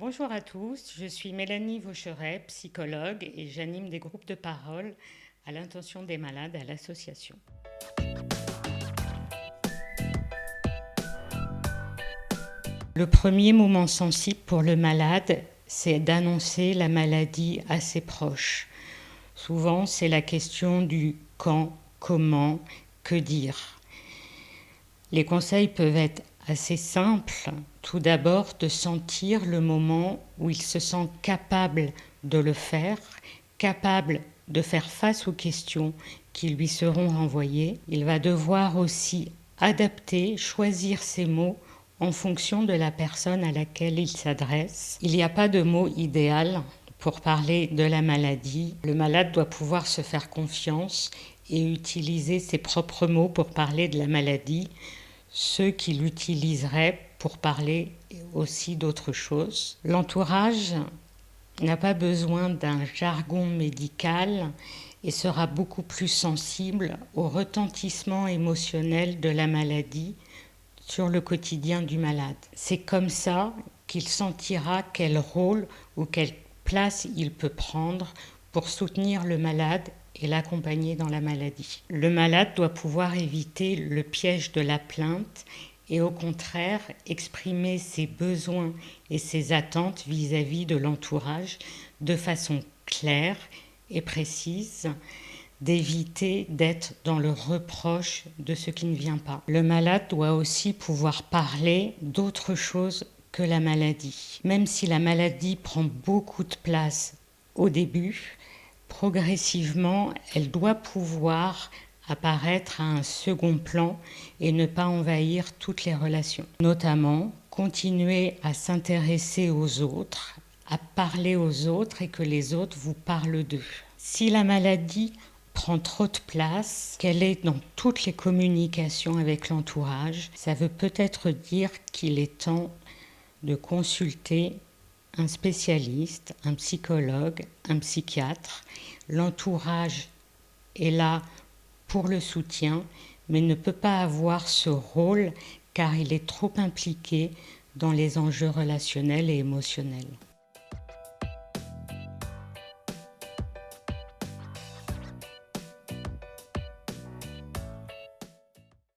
Bonjour à tous, je suis Mélanie Vaucheret, psychologue et j'anime des groupes de parole à l'intention des malades à l'association. Le premier moment sensible pour le malade, c'est d'annoncer la maladie à ses proches. Souvent, c'est la question du quand, comment, que dire. Les conseils peuvent être assez simples. Tout d'abord, de sentir le moment où il se sent capable de le faire, capable de faire face aux questions qui lui seront renvoyées. Il va devoir aussi adapter, choisir ses mots en fonction de la personne à laquelle il s'adresse. Il n'y a pas de mot idéal pour parler de la maladie. Le malade doit pouvoir se faire confiance et utiliser ses propres mots pour parler de la maladie, ceux qui l'utiliseraient pour parler aussi d'autre chose. L'entourage n'a pas besoin d'un jargon médical et sera beaucoup plus sensible au retentissement émotionnel de la maladie sur le quotidien du malade. C'est comme ça qu'il sentira quel rôle ou quelle place il peut prendre pour soutenir le malade et l'accompagner dans la maladie. Le malade doit pouvoir éviter le piège de la plainte et au contraire exprimer ses besoins et ses attentes vis-à-vis de l'entourage de façon claire et précise, d'éviter d'être dans le reproche de ce qui ne vient pas. Le malade doit aussi pouvoir parler d'autre chose que la maladie. Même si la maladie prend beaucoup de place au début, progressivement, elle doit pouvoir apparaître à un second plan et ne pas envahir toutes les relations. Notamment, continuer à s'intéresser aux autres, à parler aux autres et que les autres vous parlent d'eux. Si la maladie prend trop de place, qu'elle est dans toutes les communications avec l'entourage, ça veut peut-être dire qu'il est temps de consulter un spécialiste, un psychologue, un psychiatre. L'entourage est là pour le soutien, mais ne peut pas avoir ce rôle car il est trop impliqué dans les enjeux relationnels et émotionnels.